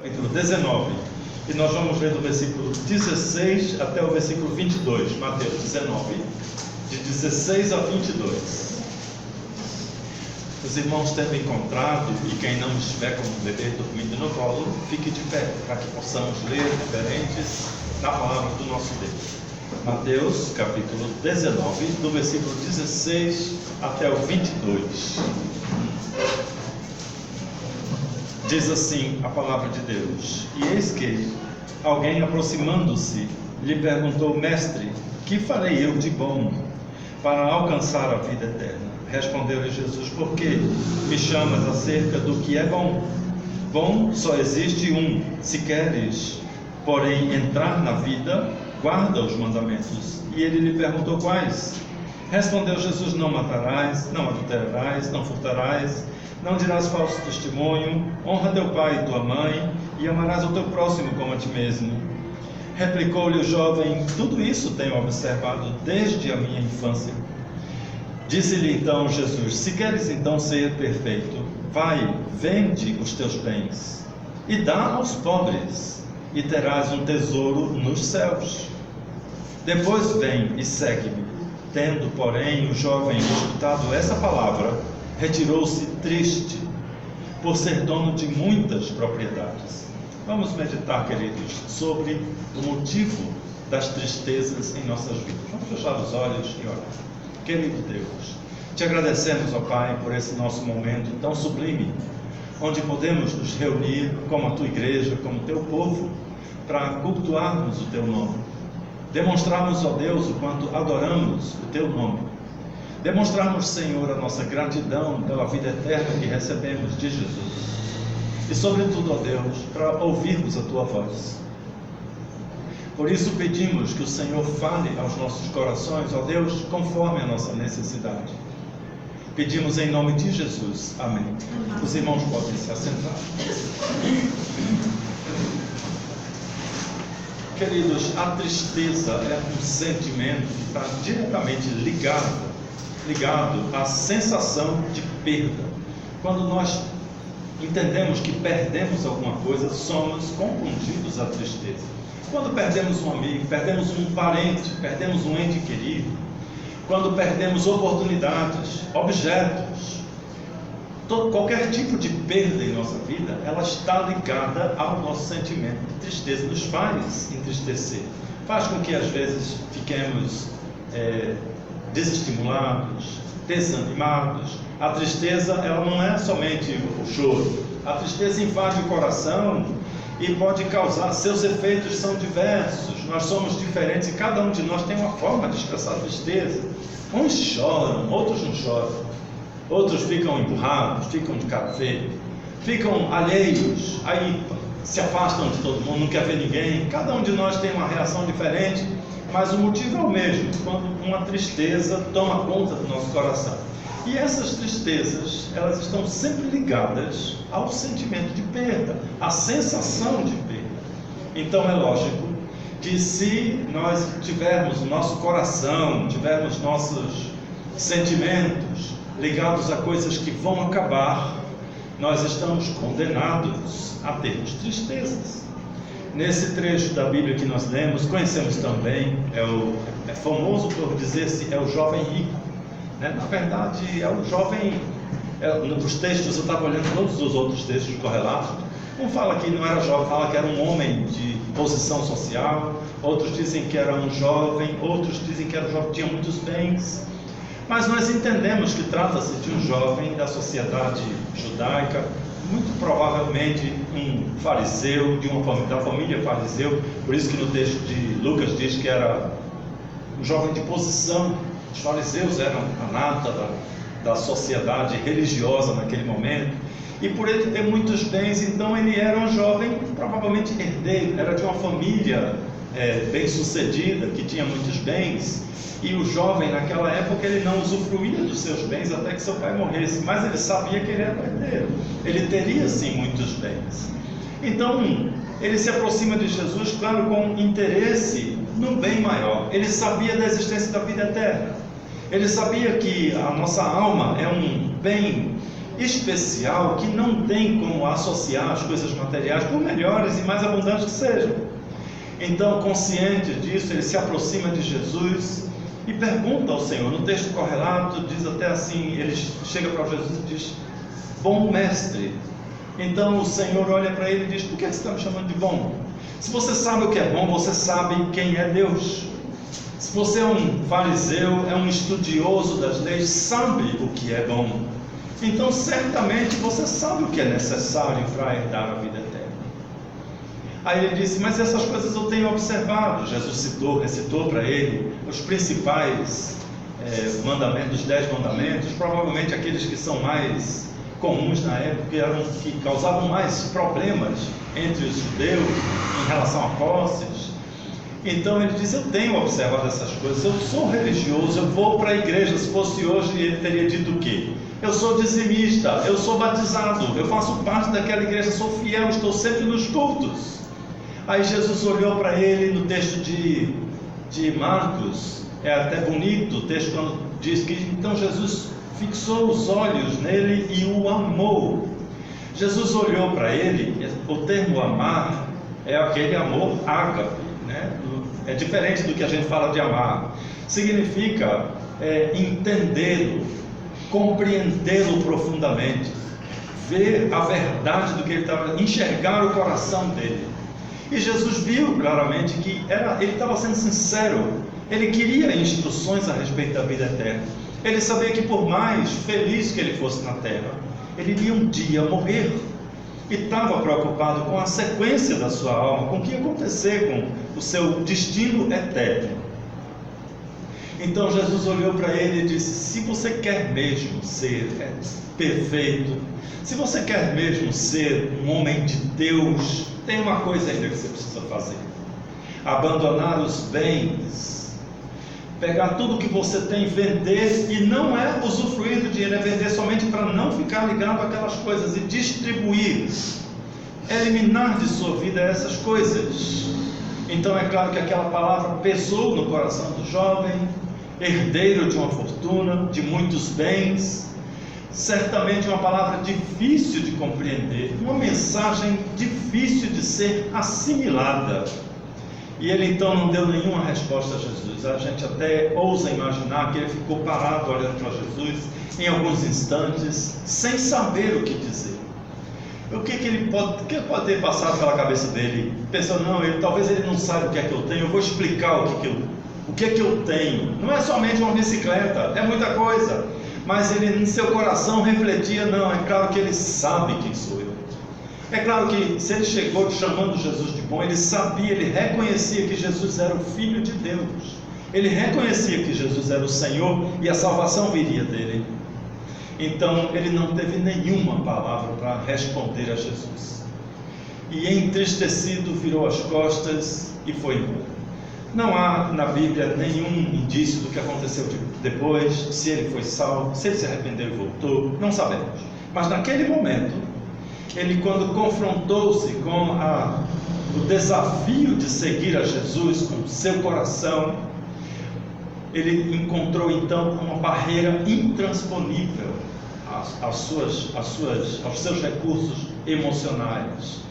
capítulo 19, e nós vamos ler do versículo 16 até o versículo 22, Mateus 19, de 16 a 22. Os irmãos tendo encontrado, e quem não estiver com o bebê dormindo no colo, fique de pé, para que possamos ler referentes na palavra do nosso Deus. Mateus capítulo 19, do versículo 16 até o 22. Diz assim a palavra de Deus: E eis que alguém, aproximando-se, lhe perguntou: Mestre, que farei eu de bom para alcançar a vida eterna? Respondeu-lhe Jesus: Por que me chamas acerca do que é bom? Bom só existe um. Se queres, porém, entrar na vida, guarda os mandamentos. E ele lhe perguntou: Quais? Respondeu Jesus: Não matarás, não adulterarás, não furtarás, não dirás falso testemunho, honra teu pai e tua mãe, e amarás o teu próximo como a ti mesmo. Replicou-lhe o jovem: Tudo isso tenho observado desde a minha infância. Disse-lhe então Jesus: Se queres então ser perfeito, vai, vende os teus bens e dá aos pobres, e terás um tesouro nos céus. Depois vem e segue-me. Tendo, porém, o jovem escutado essa palavra, retirou-se triste, por ser dono de muitas propriedades. Vamos meditar, queridos, sobre o motivo das tristezas em nossas vidas. Vamos fechar os olhos e orar. Querido Deus, te agradecemos, ó Pai, por esse nosso momento tão sublime, onde podemos nos reunir como a tua igreja, como teu povo, para cultuarmos o teu nome, demonstrarmos, ó Deus, o quanto adoramos o teu nome, demonstrarmos, Senhor, a nossa gratidão pela vida eterna que recebemos de Jesus, e sobretudo, ó Deus, para ouvirmos a tua voz. Por isso pedimos que o Senhor fale aos nossos corações, ó Deus, conforme a nossa necessidade. Pedimos em nome de Jesus. Amém. Os irmãos podem se assentar. Queridos, a tristeza é um sentimento que está diretamente ligado à sensação de perda. Quando nós entendemos que perdemos alguma coisa, somos compungidos à tristeza. Quando perdemos um amigo, perdemos um parente, perdemos um ente querido, quando perdemos oportunidades, objetos, qualquer tipo de perda em nossa vida, ela está ligada ao nosso sentimento de tristeza, nos faz entristecer, faz com que às vezes fiquemos desestimulados, desanimados. A tristeza, ela não é somente o choro, a tristeza invade o coração e pode causar, seus efeitos são diversos, nós somos diferentes e cada um de nós tem uma forma de expressar tristeza. Uns choram, outros não choram, outros ficam emburrados, ficam de cara feia, ficam alheios, aí se afastam de todo mundo, não quer ver ninguém. Cada um de nós tem uma reação diferente, mas o motivo é o mesmo, quando uma tristeza toma conta do nosso coração. E essas tristezas, elas estão sempre ligadas ao sentimento de perda, à sensação de perda. Então é lógico que se nós tivermos o nosso coração, tivermos nossos sentimentos ligados a coisas que vão acabar, nós estamos condenados a termos tristezas. Nesse trecho da Bíblia que nós lemos, conhecemos também, é famoso por dizer-se, é o jovem rico. Na verdade, é o jovem, nos textos, eu estava olhando todos os outros textos correlatos, um fala que não era jovem, fala que era um homem de posição social, outros dizem que era um jovem, outros dizem que era um jovem que tinha muitos bens, mas nós entendemos que trata-se de um jovem da sociedade judaica, muito provavelmente um fariseu, da família fariseu, por isso que no texto de Lucas diz que era um jovem de posição. Os fariseus eram a nata da sociedade religiosa naquele momento, e por ele ter muitos bens, então ele era um jovem provavelmente herdeiro, era de uma família bem sucedida, que tinha muitos bens, e o jovem naquela época ele não usufruía dos seus bens até que seu pai morresse, mas ele sabia que ele era herdeiro, ele teria sim muitos bens. Então ele se aproxima de Jesus, claro, com interesse no bem maior. Ele sabia da existência da vida eterna, ele sabia que a nossa alma é um bem especial que não tem como associar as coisas materiais, por melhores e mais abundantes que sejam. Então, consciente disso, ele se aproxima de Jesus e pergunta ao Senhor. No texto correlato diz até assim, ele chega para Jesus e diz: bom mestre. Então o Senhor olha para ele e diz: por que você está me chamando de bom? Se você sabe o que é bom, você sabe quem é Deus. Se você é um fariseu, é um estudioso das leis, sabe o que é bom. Então certamente você sabe o que é necessário para herdar a vida eterna. Aí ele disse: mas essas coisas eu tenho observado. Jesus recitou para ele os principais mandamentos, os 10 mandamentos, provavelmente aqueles que são mais comuns na época, que causavam mais problemas entre os judeus em relação a posses. Então ele disse: eu tenho observado essas coisas, eu sou religioso, eu vou para a igreja. Se fosse hoje, ele teria dito o quê? Eu sou dizimista, eu sou batizado, eu faço parte daquela igreja, sou fiel, estou sempre nos cultos. Aí Jesus olhou para ele no texto de Marcos, é até bonito o texto quando diz que então Jesus fixou os olhos nele e o amou. Jesus olhou para ele. O termo amar é aquele amor ágape, né? É diferente do que a gente fala de amar. Significa entendê-lo, compreendê-lo profundamente, ver a verdade do que ele estava, enxergar o coração dele. E Jesus viu claramente que ele estava sendo sincero. Ele queria instruções a respeito da vida eterna. Ele sabia que por mais feliz que ele fosse na terra, ele iria um dia morrer. E estava preocupado com a sequência da sua alma, com o que ia acontecer com o seu destino eterno. Então Jesus olhou para ele e disse: se você quer mesmo ser perfeito, se você quer mesmo ser um homem de Deus, tem uma coisa ainda que você precisa fazer: abandonar os bens, pegar tudo que você tem, vender, e não é usufruir do dinheiro, é vender somente para não ficar ligado àquelas coisas, e distribuir, eliminar de sua vida essas coisas. Então é claro que aquela palavra pesou no coração do jovem, herdeiro de uma fortuna, de muitos bens. Certamente uma palavra difícil de compreender, uma mensagem difícil de ser assimilada. E ele então não deu nenhuma resposta a Jesus. A gente até ousa imaginar que ele ficou parado olhando para Jesus em alguns instantes, sem saber o que dizer. O que pode ter passado pela cabeça dele? Pensando: não, talvez ele não saiba o que é que eu tenho, eu vou explicar o que é que eu tenho. Não é somente uma bicicleta, é muita coisa. Mas ele, em seu coração, refletia: não, é claro que ele sabe quem sou eu. É claro que se ele chegou chamando Jesus de bom, ele sabia, ele reconhecia que Jesus era o Filho de Deus. Ele reconhecia que Jesus era o Senhor e a salvação viria dele. Então ele não teve nenhuma palavra para responder a Jesus. E entristecido virou as costas e foi embora. Não há na Bíblia nenhum indício do que aconteceu depois, se ele foi salvo, se ele se arrependeu e voltou, não sabemos. Mas naquele momento, ele, quando confrontou-se com o desafio de seguir a Jesus com seu coração, ele encontrou então uma barreira intransponível aos seus recursos emocionais.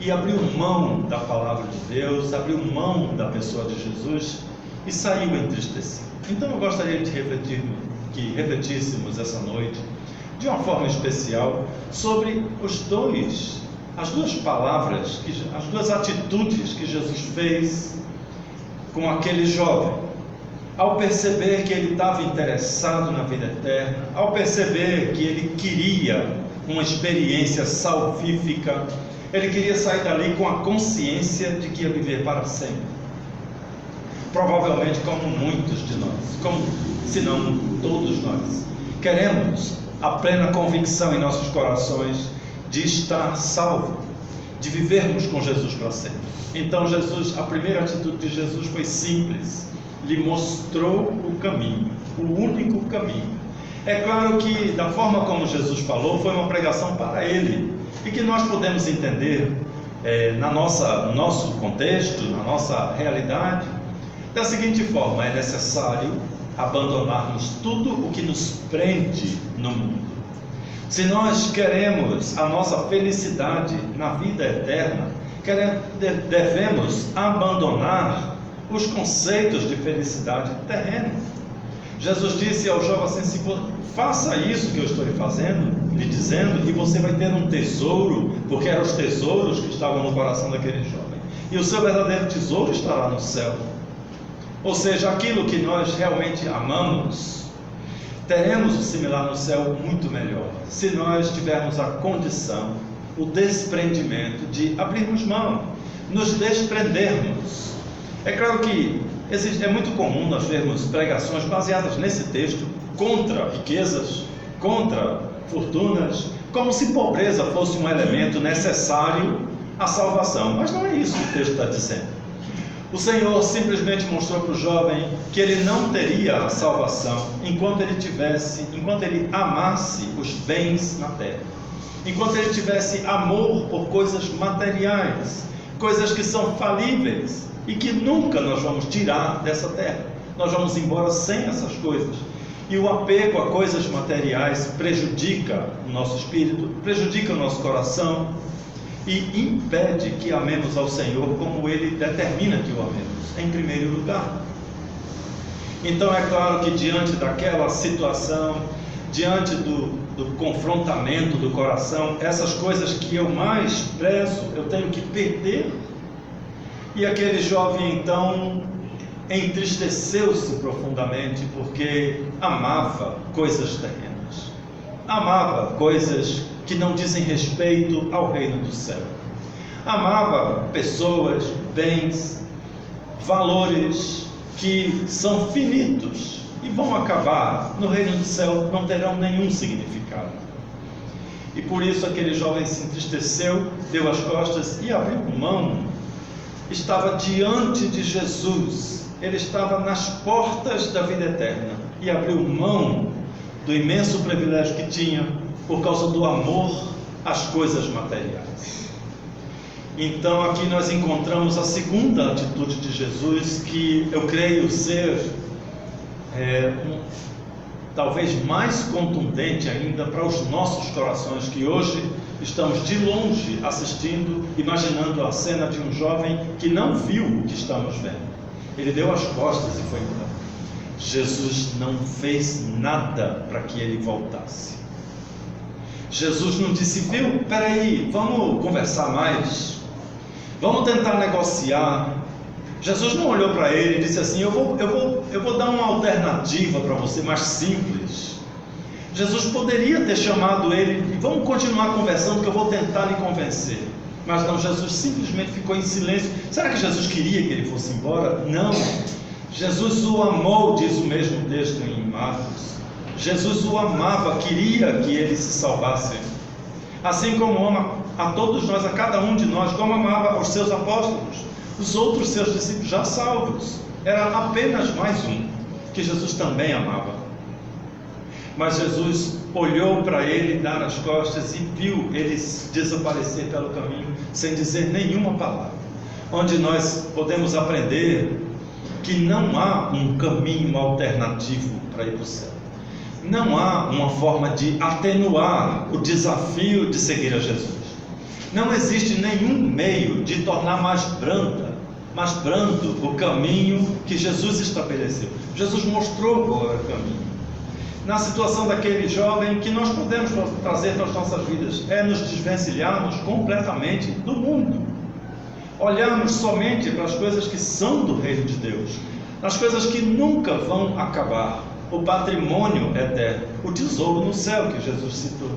E abriu mão da palavra de Deus, abriu mão da pessoa de Jesus e saiu entristecido. Então eu gostaria de que refletíssemos essa noite, de uma forma especial, sobre as duas palavras, as duas atitudes que Jesus fez com aquele jovem. Ao perceber que ele estava interessado na vida eterna, ao perceber que ele queria uma experiência salvífica, ele queria sair dali com a consciência de que ia viver para sempre. Provavelmente como muitos de nós, se não todos nós, queremos a plena convicção em nossos corações de estar salvo, de vivermos com Jesus para sempre. Então a primeira atitude de Jesus foi simples: lhe mostrou o caminho, o único caminho. É claro que da forma como Jesus falou, foi uma pregação para ele, e que nós podemos entender no nosso contexto, na nossa realidade, da seguinte forma: é necessário abandonarmos tudo o que nos prende no mundo. Se nós queremos a nossa felicidade na vida eterna, devemos abandonar os conceitos de felicidade terrena. Jesus disse ao jovem assim: faça isso que eu estou lhe dizendo, e você vai ter um tesouro, porque eram os tesouros que estavam no coração daquele jovem, e o seu verdadeiro tesouro estará no céu. Ou seja, aquilo que nós realmente amamos, teremos o similar no céu muito melhor, se nós tivermos a condição, o desprendimento de abrirmos mão, nos desprendermos. É claro que é muito comum nós vermos pregações baseadas nesse texto contra riquezas, contra fortunas, como se pobreza fosse um elemento necessário à salvação. Mas não é isso que o texto está dizendo. O Senhor simplesmente mostrou para o jovem que ele não teria a salvação enquanto ele amasse os bens na terra, enquanto ele tivesse amor por coisas materiais, coisas que são falíveis e que nunca nós vamos tirar dessa terra. Nós vamos embora sem essas coisas. E o apego a coisas materiais prejudica o nosso espírito, prejudica o nosso coração e impede que amemos ao Senhor como Ele determina que o amemos, em primeiro lugar. Então é claro que diante daquela situação, diante do confrontamento do coração, essas coisas que eu mais prezo, eu tenho que perder. E aquele jovem então entristeceu-se profundamente, porque amava coisas terrenas, amava coisas que não dizem respeito ao reino do céu, amava pessoas, bens, valores que são finitos e vão acabar no reino do céu, não terão nenhum significado. E por isso aquele jovem se entristeceu, deu as costas e abriu mão. Estava diante de Jesus, ele estava nas portas da vida eterna e abriu mão do imenso privilégio que tinha por causa do amor às coisas materiais. Então aqui nós encontramos a segunda atitude de Jesus, que eu creio ser talvez mais contundente ainda para os nossos corações, que hoje estamos de longe assistindo, imaginando a cena de um jovem que não viu o que estamos vendo. Ele deu as costas e foi embora. Jesus não fez nada para que ele voltasse. Jesus não disse: viu, peraí, vamos conversar mais, vamos tentar negociar. Jesus não olhou para ele e disse assim: eu vou dar uma alternativa para você mais simples. Jesus poderia ter chamado ele: vamos continuar conversando que eu vou tentar lhe convencer. Mas não, Jesus simplesmente ficou em silêncio. Será que Jesus queria que ele fosse embora? Não. Jesus o amou, diz o mesmo texto em Marcos. Jesus o amava, queria que ele se salvasse, assim como ama a todos nós, a cada um de nós, como amava os seus apóstolos, os outros seus discípulos já salvos. Era apenas mais um que Jesus também amava. Mas Jesus olhou para ele dar as costas e viu ele desaparecer pelo caminho sem dizer nenhuma palavra. Onde nós podemos aprender que não há um caminho alternativo para ir para o céu. Não há uma forma de atenuar o desafio de seguir a Jesus. Não existe nenhum meio de tornar mais brando o caminho que Jesus estabeleceu. Jesus mostrou qual era o caminho. Na situação daquele jovem, que nós podemos trazer para as nossas vidas é nos desvencilharmos completamente do mundo, olharmos somente para as coisas que são do reino de Deus, as coisas que nunca vão acabar, o patrimônio eterno, o tesouro no céu que Jesus citou.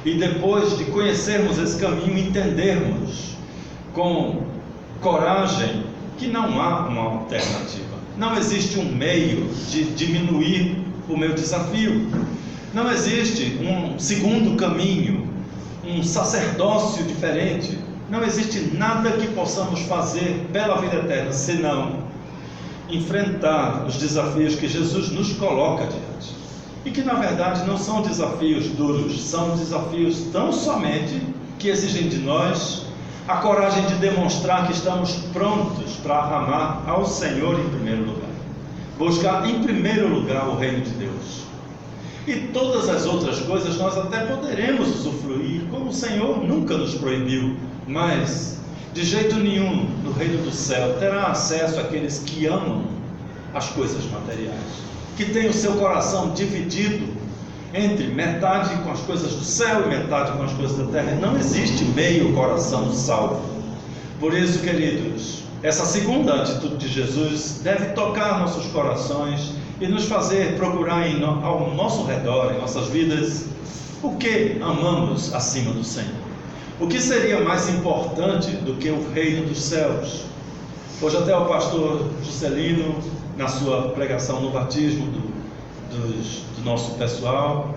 E depois de conhecermos esse caminho, entendermos com coragem que não há uma alternativa, não existe um meio de diminuir o meu desafio, não existe um segundo caminho, um sacerdócio diferente, não existe nada que possamos fazer pela vida eterna, senão enfrentar os desafios que Jesus nos coloca diante, e que na verdade não são desafios duros, são desafios tão somente que exigem de nós a coragem de demonstrar que estamos prontos para amar ao Senhor em primeiro lugar, buscar em primeiro lugar o reino de Deus. E todas as outras coisas nós até poderemos usufruir, como o Senhor nunca nos proibiu, mas de jeito nenhum no reino do céu terá acesso àqueles que amam as coisas materiais, que têm o seu coração dividido entre metade com as coisas do céu e metade com as coisas da terra. Não existe meio coração salvo. Por isso, queridos, essa segunda atitude de Jesus deve tocar nossos corações e nos fazer procurar ao nosso redor, em nossas vidas, o que amamos acima do Senhor. O que seria mais importante do que o reino dos céus? Hoje até o pastor Juscelino, na sua pregação no batismo do nosso pessoal,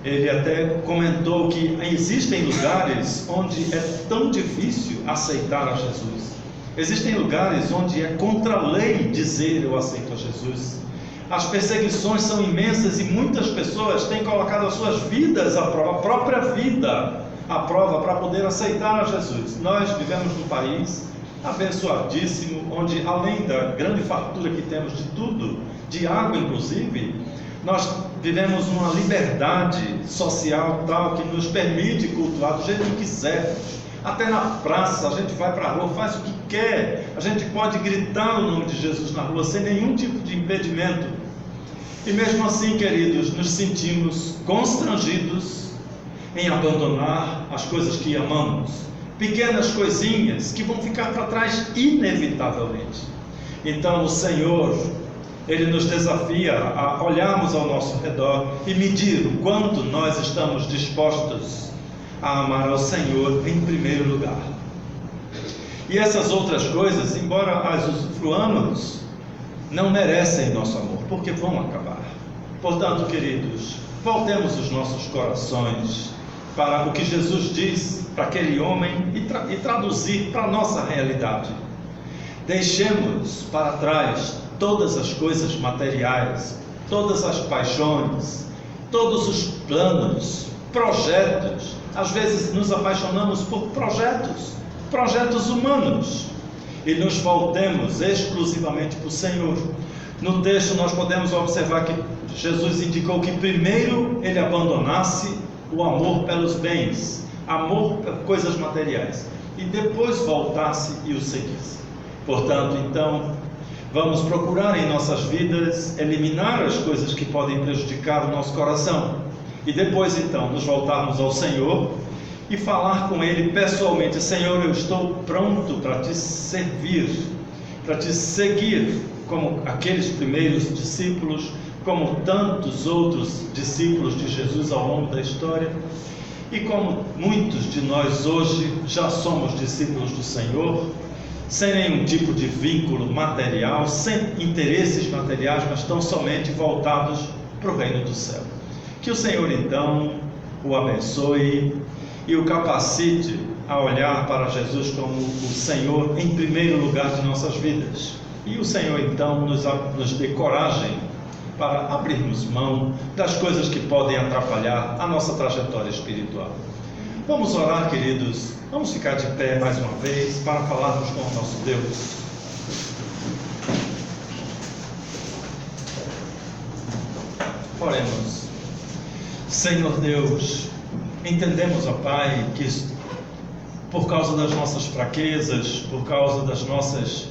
ele até comentou que existem lugares onde é tão difícil aceitar a Jesus. Existem lugares onde é contra a lei dizer eu aceito a Jesus. As perseguições são imensas e muitas pessoas têm colocado as suas vidas à prova, a própria vida à prova, para poder aceitar a Jesus. Nós vivemos num país abençoadíssimo, onde além da grande fartura que temos de tudo, de água inclusive, nós vivemos uma liberdade social tal que nos permite cultuar do jeito que quisermos. Até na praça, a gente vai para a rua, faz o que quer, a gente pode gritar o nome de Jesus na rua sem nenhum tipo de impedimento. E mesmo assim, queridos, nos sentimos constrangidos em abandonar as coisas que amamos, pequenas coisinhas que vão ficar para trás inevitavelmente. Então o Senhor, Ele nos desafia a olharmos ao nosso redor e medir o quanto nós estamos dispostos a amar ao Senhor em primeiro lugar. E essas outras coisas, embora as usufruamos, não merecem nosso amor, porque vão acabar. Portanto, queridos, voltemos os nossos corações para o que Jesus diz para aquele homem e traduzir para a nossa realidade. Deixemos para trás todas as coisas materiais, todas as paixões, todos os planos, projetos. Às vezes nos apaixonamos por projetos humanos, e nos voltemos exclusivamente para o Senhor. No texto nós podemos observar que Jesus indicou que primeiro ele abandonasse o amor pelos bens, amor por coisas materiais, e depois voltasse e o seguisse. Portanto, então, vamos procurar em nossas vidas eliminar as coisas que podem prejudicar o nosso coração, e depois então nos voltarmos ao Senhor e falar com Ele pessoalmente: Senhor, eu estou pronto para te servir, para te seguir, como aqueles primeiros discípulos, como tantos outros discípulos de Jesus ao longo da história, e como muitos de nós hoje já somos discípulos do Senhor, sem nenhum tipo de vínculo material, sem interesses materiais, mas tão somente voltados para o reino do céu. Que o Senhor então o abençoe e o capacite a olhar para Jesus como o Senhor em primeiro lugar de nossas vidas. E o Senhor então nos dê coragem para abrirmos mão das coisas que podem atrapalhar a nossa trajetória espiritual. Vamos orar, queridos. Vamos ficar de pé mais uma vez para falarmos com o nosso Deus. Oremos. Senhor Deus, entendemos, ó Pai, que por causa das nossas fraquezas, por causa das nossas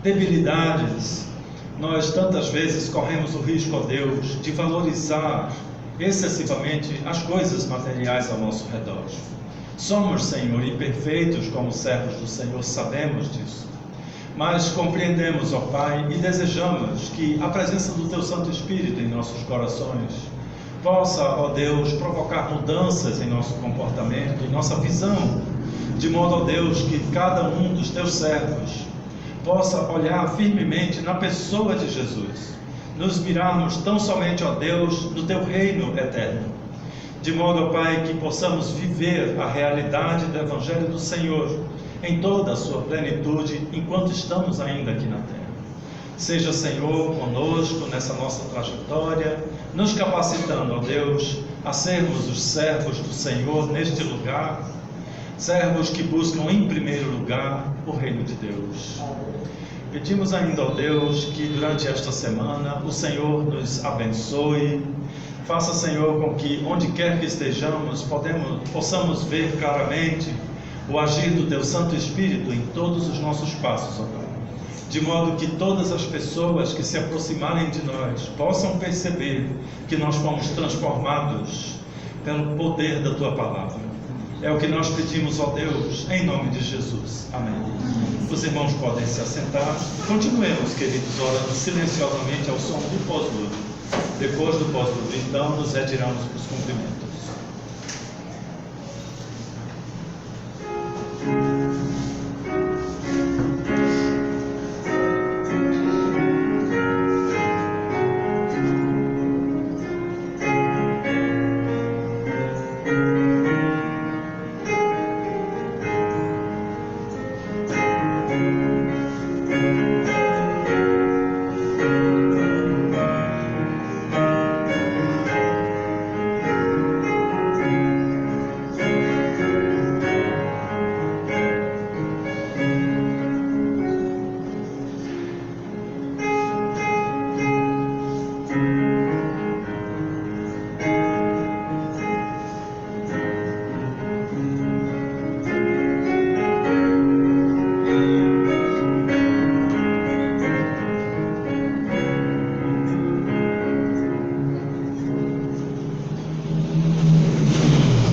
debilidades, nós tantas vezes corremos o risco, ó Deus, de valorizar excessivamente as coisas materiais ao nosso redor. Somos, Senhor, imperfeitos como servos do Senhor, sabemos disso, mas compreendemos, ó Pai, e desejamos que a presença do Teu Santo Espírito em nossos corações possa, ó Deus, provocar mudanças em nosso comportamento, em nossa visão, de modo, ó Deus, que cada um dos Teus servos possa olhar firmemente na pessoa de Jesus, nos mirarmos tão somente, ó Deus, no Teu reino eterno, de modo, ó Pai, que possamos viver a realidade do Evangelho do Senhor em toda a sua plenitude, enquanto estamos ainda aqui na terra. Seja, Senhor, conosco nessa nossa trajetória, nos capacitando, ó Deus, a sermos os servos do Senhor neste lugar, servos que buscam em primeiro lugar o reino de Deus. Pedimos ainda, ó Deus, que durante esta semana o Senhor nos abençoe, Faça, Senhor, com que onde quer que estejamos, possamos ver claramente o agir do Teu Santo Espírito em todos os nossos passos, ó Pai. De modo que todas as pessoas que se aproximarem de nós possam perceber que nós fomos transformados pelo poder da Tua Palavra. É o que nós pedimos, ó Deus, em nome de Jesus. Amém. Os irmãos podem se assentar. Continuemos, queridos, orando silenciosamente ao som do pós-lúdio. Depois do pós-lúdio, então, nos retiramos para os cumprimentos.